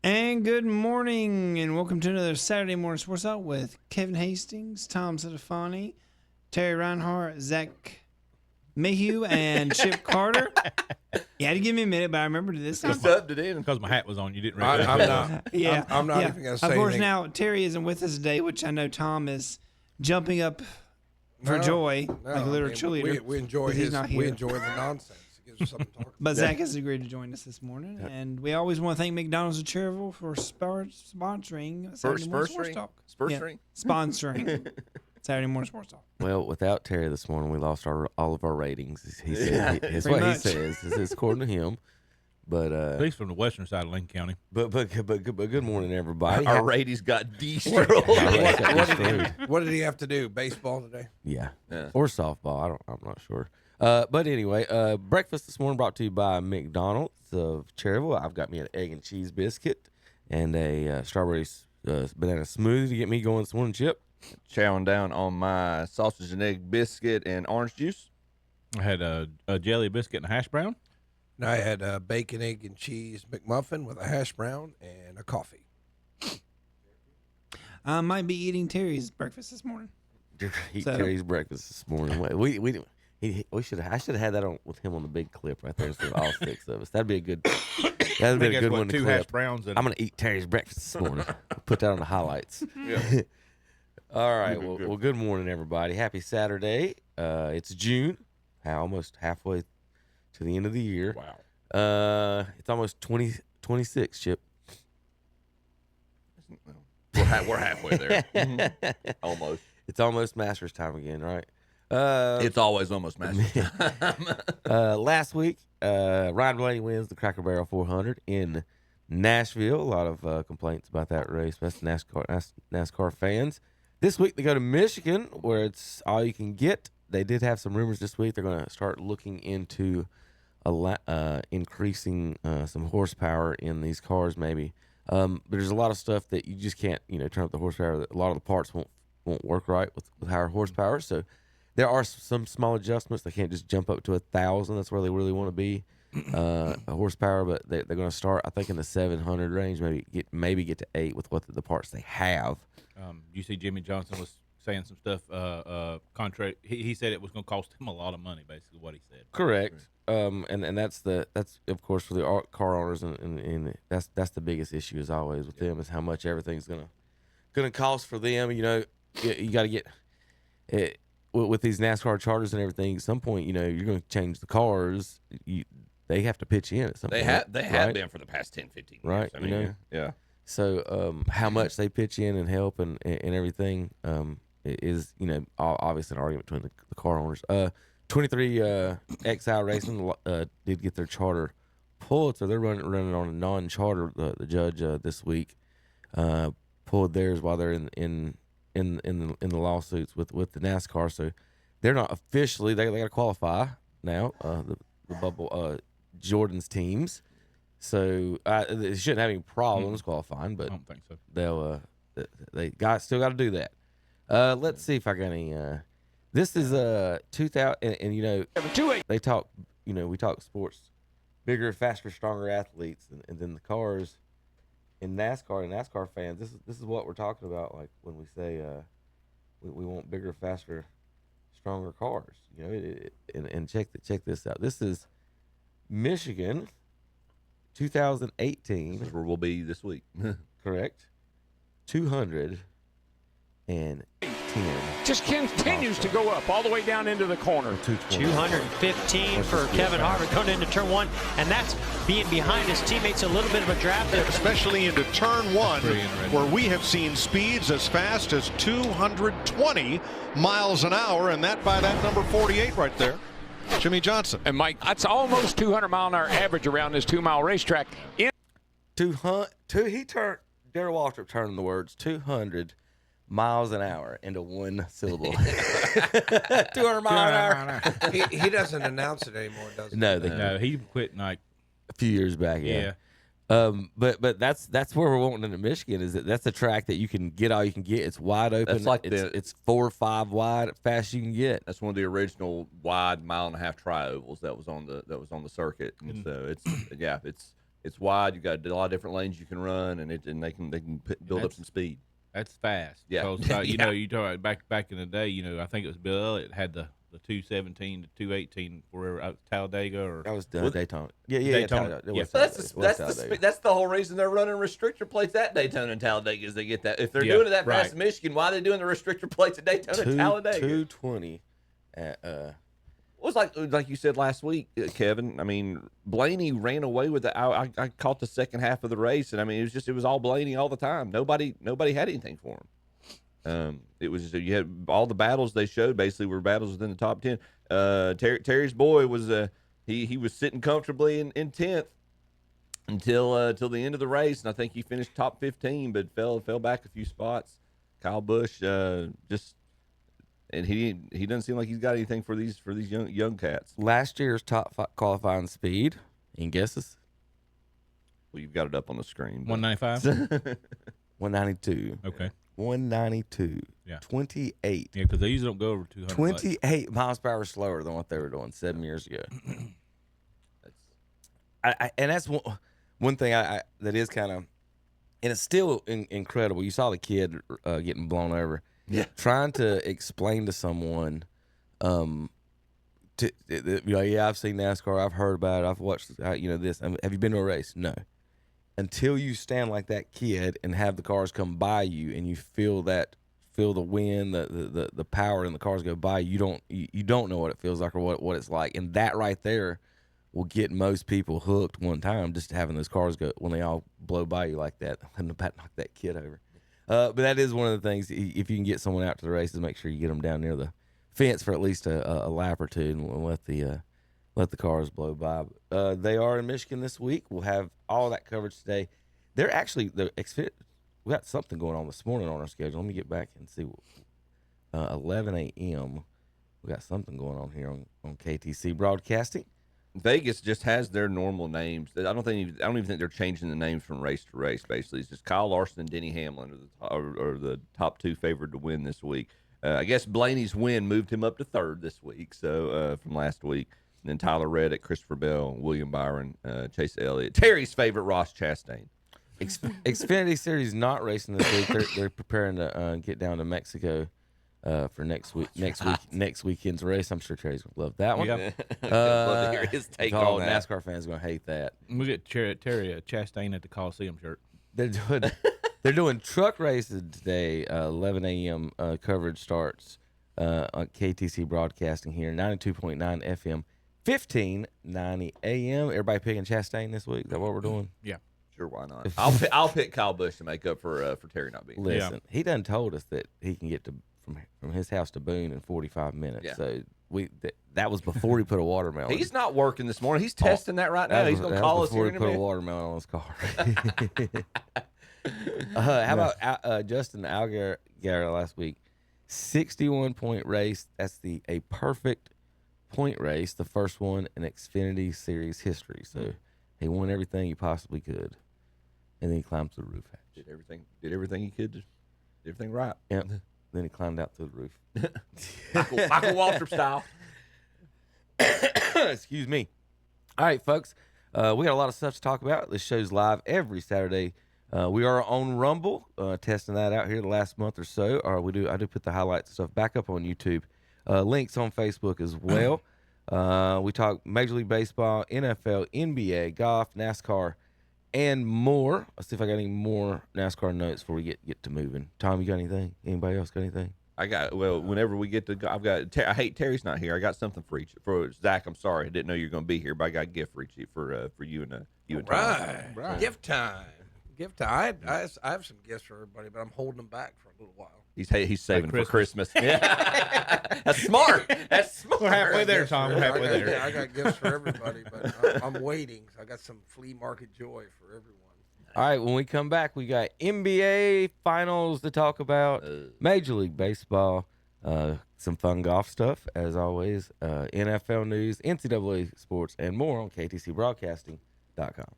And good morning, and welcome to another Saturday Morning Sports Talk with Kevin Hastings, Tom Sedefani, Terry Reinhardt, Zach Mayhew, and Chip Carter. You had to give me a minute, but I remembered this time. Subbed it in. Because my hat was on, you didn't I'm recognize not. Yeah, I'm not yeah. even going to say Of course, anything. now Terry isn't with us today, which I know Tom is jumping up for joy, like a literal cheerleader. We enjoy because he's not here. We enjoy the nonsense. It gives us something to talk about. But Zach has agreed to join us this morning, and we always want to thank McDonald's of Cherville for sponsoring Saturday Morning Sports Talk. Sponsoring Saturday Morning Sports Talk. Well, without Terry this morning, we lost all of our ratings. He said it's what he says. This is according to him. But At least from the western side of Lincoln County. but good morning, everybody. Our ratings got destroyed. What did he have to do? Baseball today? Yeah, or softball. I'm not sure. But anyway, breakfast this morning brought to you by McDonald's of Cherville. I've got me an egg and cheese biscuit and a strawberry banana smoothie to get me going this morning. Chip, chowing down on my sausage and egg biscuit and orange juice. I had a jelly biscuit and a hash brown. And I had a bacon, egg, and cheese McMuffin with a hash brown and a coffee. I might be eating Terry's breakfast this morning. Terry's breakfast this morning. I should have had that on with him on the big clip right there instead of all six of us. That'd be a good. That'd be a good one to two clip. hash browns. And I'm gonna eat Terry's breakfast this morning. Put that on the highlights. Yeah. All right. Well, good morning, everybody. Happy Saturday. It's June. Almost halfway to the end of the year. Wow. It's almost 2026, Chip. We're halfway there. Almost. It's almost Masters time again, right? It's always almost Masters time. Last week, Ryan Blaney wins the Cracker Barrel 400 in Nashville. A lot of complaints about that race, especially NASCAR fans. This week, they go to Michigan, where it's all you can get. They did have some rumors this week. They're going to start looking into increasing some horsepower in these cars, maybe. But there's a lot of stuff that you just can't, turn up the horsepower. A lot of the parts won't work right with higher horsepower. So there are some small adjustments. They can't just jump up to 1,000. That's where they really want to be, a horsepower. But they're going to start, I think, in the 700 range. Maybe get to 8 with what the parts they have. You see, Jimmy Johnson was saying some stuff contrary. He said it was going to cost him a lot of money. Basically, what he said. Correct. And that's of course for the car owners, and that's the biggest issue as always with them is how much everything's gonna cost for them. You got to get it with these NASCAR charters and everything. At some point, you're going to change the cars. They have to pitch in at some point. They have been for the past 10, 15 years. Right. I mean, yeah. So how much they pitch in and help and everything is obviously an argument between the car owners. 23 XI Racing did get their charter pulled, so they're running on a non-charter. The judge this week pulled theirs while they're in the lawsuits with the NASCAR. So they're not officially they got to qualify now. The bubble Jordan's teams, so they shouldn't have any problems qualifying. But I don't think so. they still got to do that. Let's see if I got any. This is 2000, and they talk. We talk sports, bigger, faster, stronger athletes, and then the cars in NASCAR and NASCAR fans. This is what we're talking about. Like when we say we want bigger, faster, stronger cars. And check this out. This is Michigan, 2018. This is where we'll be this week. Correct. 210. Just continues to go up all the way down into the corner. 215 for Kevin Harvick going into turn one, and that's being behind his teammates. A little bit of a draft there. Especially into turn one, where we have seen speeds as fast as 220 miles an hour, and that by that number 48 right there, Jimmy Johnson. And Mike, that's almost 200 mile an hour average around this 2 mile racetrack. He turned. Darrell Waltrip turned the words 200 miles an hour into one syllable. 200 miles an hour. He doesn't announce it anymore, does he? No, He quit like a few years back. Yeah. But that's where we're wanting into Michigan. Is that's a track that you can get all you can get. It's wide open. That's like it's 4 or 5 wide, fast you can get. That's one of the original wide 1.5 mile tri-ovals that was on the circuit. And so it's It's wide. You got a lot of different lanes you can run, and they can build up some speed. That's fast. Yeah. Because, you know, you talk about back in the day, you know, I think it was Bill Elliott had the 217 to 218 wherever Talladega or That was Well, Daytona. Yeah, Daytona. It Yeah. was So Talladega. that's the whole reason they're running restrictor plates at Daytona and Talladega is they get that. If they're Yeah, doing it that right. fast in Michigan, why are they doing the restrictor plates at Daytona and Talladega? 220 at It was like you said last week, Kevin. I mean, Blaney ran away with it. I caught the second half of the race, and I mean, it was all Blaney all the time. Nobody had anything for him. It was you had all the battles they showed basically were battles within the top 10. Terry's boy was he was sitting comfortably in 10th until the end of the race, and I think he finished top 15, but fell back a few spots. Kyle Busch just. And he doesn't seem like he's got anything for these young cats. last year's top qualifying speed. Any guesses? Well, you've got it up on the screen. 195. 192. Okay. 192. Yeah. 28. Yeah, because they usually don't go over 200. 28 miles per hour slower than what they were doing 7 years ago. And that's one thing I that is kind of, and it's still incredible. You saw the kid getting blown over. Yeah. Trying to explain to someone, yeah, I've seen NASCAR, I've heard about it, I've watched, this. Have you been to a race? No. Until you stand like that kid and have the cars come by you and you feel the wind, the power, and the cars go by you don't know what it feels like or what it's like, and that right there will get most people hooked one time, just having those cars go when they all blow by you like that and about knock that kid over. But that is one of the things. If you can get someone out to the races, make sure you get them down near the fence for at least a lap or two, and let the cars blow by. They are in Michigan this week. We'll have all that coverage today. They're actually we got something going on this morning on our schedule. Let me get back and see. 11 a.m. We got something going on here on KTC Broadcasting. Vegas just has their normal names. I don't even think they're changing the names from race to race. Basically, it's just Kyle Larson and Denny Hamlin are the top two favored to win this week. I guess Blaney's win moved him up to third this week, so from last week. And then Tyler Reddick, Christopher Bell, William Byron, Chase Elliott, Terry's favorite Ross Chastain. Xfinity Series not racing this week. They're preparing to get down to Mexico for next weekend's race. I'm sure Terry's gonna love that one. Yeah. Love to hear his take on that. NASCAR fans are gonna hate that. We get Terry Chastain at the Coliseum shirt. They're doing truck races today. 11 a.m. Coverage starts on KTC Broadcasting here, 92.9 FM, 1590 a.m. Everybody picking Chastain this week. Is that what we're doing? Yeah. Sure, why not? I'll pick Kyle Busch to make up for Terry not being here. Listen, he done told us that he can get to from his house to Boone in 45 minutes. Yeah. So that was before he put a watermelon. He's not working this morning. He's testing that right now. He's going to call us before here he in a put a minute. watermelon on his car. How about Justin Allgaier last week? 61-point race. That's a perfect point race, the first one in Xfinity Series history. So he won everything he possibly could, and then he climbed to the roof hatch. Did everything he could. Did everything right. Yep. Then he climbed out to the roof. Michael Waltrip style. Excuse me. All right, folks. We got a lot of stuff to talk about. This show's live every Saturday. We are on Rumble, testing that out here the last month or so. I do put the highlights and stuff back up on YouTube. Links on Facebook as well. We talk Major League Baseball, NFL, NBA, golf, NASCAR, and more. Let's see if I got any more NASCAR notes before we get to moving. Tom, you got anything? Anybody else got anything? Whenever we get to, I hate Terry's not here. I got something for Zach. I'm sorry, I didn't know you were going to be here, but I got a gift for you and Tom. Right. Gift time. I have some gifts for everybody, but I'm holding them back for a little while. He's saving for Christmas. Yeah. That's smart. We're halfway there, Tom. We're halfway there. I got gifts for everybody, but I'm waiting. I got some flea market joy for everyone. All right, when we come back, we got NBA finals to talk about, Major League Baseball, some fun golf stuff, as always, NFL news, NCAA sports, and more on KTCBroadcasting.com.